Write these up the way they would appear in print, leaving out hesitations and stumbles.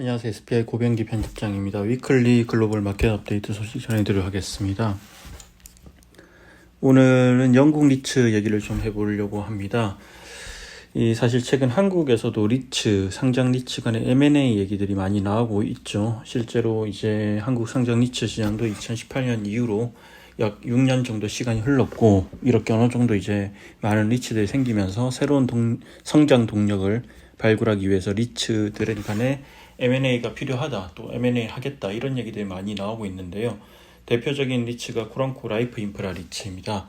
안녕하세요. SPI 고병기 편집장입니다. 위클리 글로벌 마켓 업데이트 소식 전해드리도록 하겠습니다. 오늘은 영국 리츠 얘기를 좀 해보려고 합니다. 사실 최근 한국에서도 리츠, 상장 리츠 간의 M&A 얘기들이 많이 나오고 있죠. 실제로 이제 한국 상장 리츠 시장도 2018년 이후로 약 6년 정도 시간이 흘렀고, 이렇게 어느 정도 이제 많은 리츠들이 생기면서 새로운 성장 동력을 발굴하기 위해서 리츠들 간에 M&A가 필요하다, 또 M&A 하겠다, 이런 얘기들이 많이 나오고 있는데요. 대표적인 리츠가 코랑코 라이프 인프라 리츠입니다.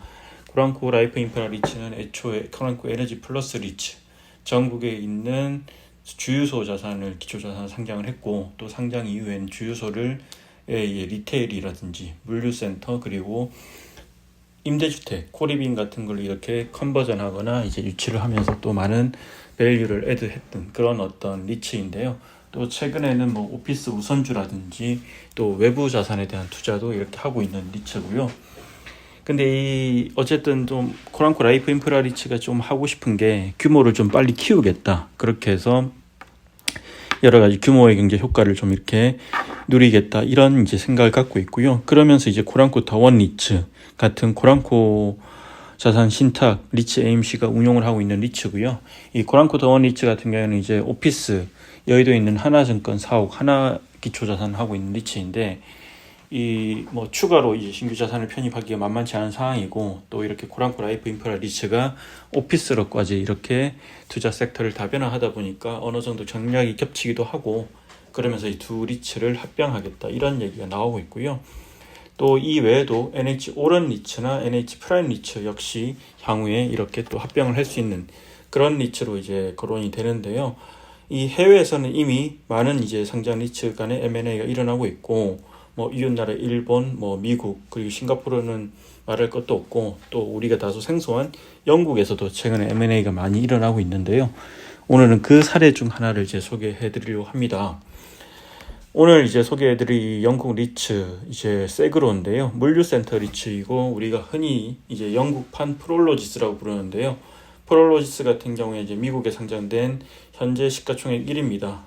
코랑코 라이프 인프라 리츠는 애초에 코랑코 에너지 플러스 리츠, 전국에 있는 주유소 자산을 기초자산 상장을 했고, 또 상장 이후에는 주유소를 리테일이라든지 물류센터, 그리고 임대주택, 코리빙 같은 걸 이렇게 컨버전하거나 이제 유치를 하면서 또 많은 밸류를 애드했던 그런 어떤 리츠인데요. 또 최근에는 뭐 오피스 우선주라든지 또 외부 자산에 대한 투자도 이렇게 하고 있는 리츠고요. 근데 어쨌든 좀 코랑코 라이프 인프라 리츠가 좀 하고 싶은 게 규모를 좀 빨리 키우겠다, 그렇게 해서 여러 가지 규모의 경제 효과를 좀 이렇게 누리겠다, 이런 이제 생각을 갖고 있고요. 그러면서 이제 코랑코 더원 리츠 같은 코랑코 자산 신탁 리츠 AMC가 운용을 하고 있는 리츠고요. 이 코랑코 더원 리츠 같은 경우에는 이제 오피스 여의도에 있는 하나증권 사옥 하나 기초 자산을 하고 있는 리츠인데, 뭐 추가로 이제 신규 자산을 편입하기가 만만치 않은 상황이고, 또 이렇게 코랑코 라이프 인프라 리츠가 오피스로까지 이렇게 투자 섹터를 다변화하다 보니까 어느 정도 전략이 겹치기도 하고, 그러면서 이 두 리츠를 합병하겠다, 이런 얘기가 나오고 있고요. 또 이 외에도 NH 오런 리츠나 NH 프라임 리츠 역시 향후에 이렇게 또 합병을 할 수 있는 그런 리츠로 이제 거론이 되는데요. 이 해외에서는 이미 많은 이제 상장 리츠 간의 M&A가 일어나고 있고, 뭐 이웃나라 일본, 뭐 미국, 그리고 싱가포르는 말할 것도 없고, 또 우리가 다소 생소한 영국에서도 최근에 M&A가 많이 일어나고 있는데요. 오늘은 그 사례 중 하나를 이제 소개해 드리려고 합니다. 오늘 이제 소개해드릴 영국 리츠, 이제 세그로인데요. 물류센터 리츠이고, 우리가 흔히 이제 영국판 프롤로지스라고 부르는데요. 프롤로지스 같은 경우에 이제 미국에 상장된 현재 시가총액 1위입니다.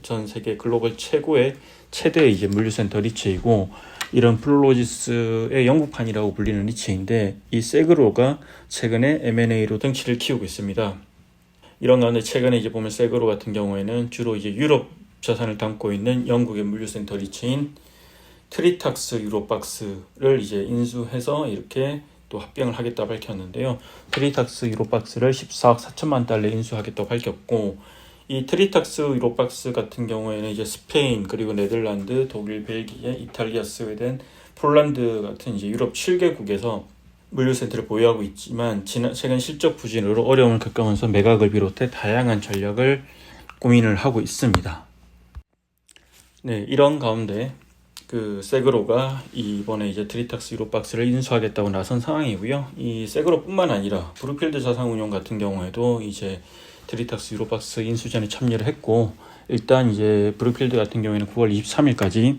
전 세계 글로벌 최대의 이제 물류센터 리츠이고, 이런 프롤로지스의 영국판이라고 불리는 리츠인데, 이 세그로가 최근에 M&A로 덩치를 키우고 있습니다. 이런 가운데 최근에 이제 보면 세그로 같은 경우에는 주로 이제 유럽 자산을 담고 있는 영국의 물류센터 리츠인 트리탁스 유로박스를 이제 인수해서 이렇게 또 합병을 하겠다 밝혔는데요. 트리탁스 유로박스를 14억 4천만 달러에 인수하겠다고 밝혔고, 이 트리탁스 유로박스 같은 경우에는 이제 스페인, 그리고 네덜란드, 독일, 벨기에, 이탈리아, 스웨덴, 폴란드 같은 이제 유럽 7개국에서 물류센터를 보유하고 있지만, 최근 실적 부진으로 어려움을 겪으면서 매각을 비롯해 다양한 전략을 고민을 하고 있습니다. 네, 이런 가운데 세그로가 이번에 이제 트리탁스 유로박스를 인수하겠다고 나선 상황이고요. 이 세그로뿐만 아니라 브룩필드 자산운용 같은 경우에도 이제 트리탁스 유로박스 인수전에 참여를 했고, 일단 이제 브룩필드 같은 경우에는 9월 23일까지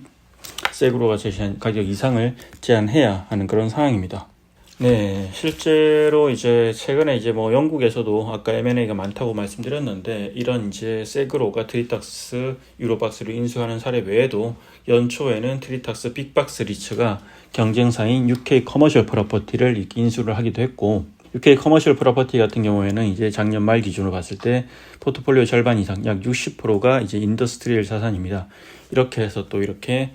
세그로가 제시한 가격 이상을 제한해야 하는 그런 상황입니다. 네, 실제로 이제 최근에 이제 뭐 영국에서도 아까 M&A가 많다고 말씀드렸는데, 이런 이제 세그로가 트리탁스 유로박스를 인수하는 사례 외에도 연초에는 트리탁스 빅박스 리츠가 경쟁사인 UK 커머셜 프로퍼티를 인수를 하기도 했고, UK 커머셜 프로퍼티 같은 경우에는 이제 작년 말 기준으로 봤을 때 포트폴리오 절반 이상 약 60%가 이제 인더스트리얼 자산입니다. 이렇게 해서 또 이렇게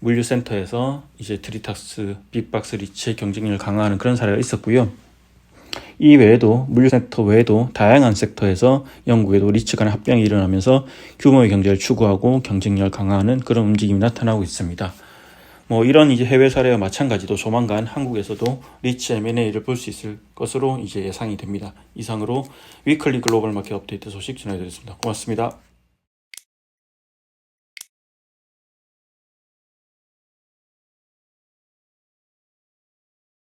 물류센터에서 이제 트리탁스 빅박스 리츠의 경쟁력을 강화하는 그런 사례가 있었고요. 이 외에도 물류센터 외에도 다양한 섹터에서 영국에도 리츠 간의 합병이 일어나면서 규모의 경제를 추구하고 경쟁력을 강화하는 그런 움직임이 나타나고 있습니다. 뭐 이런 이제 해외 사례와 마찬가지로 조만간 한국에서도 리츠 M&A를 볼 수 있을 것으로 이제 예상이 됩니다. 이상으로 위클리 글로벌 마켓 업데이트 소식 전해드렸습니다. 고맙습니다.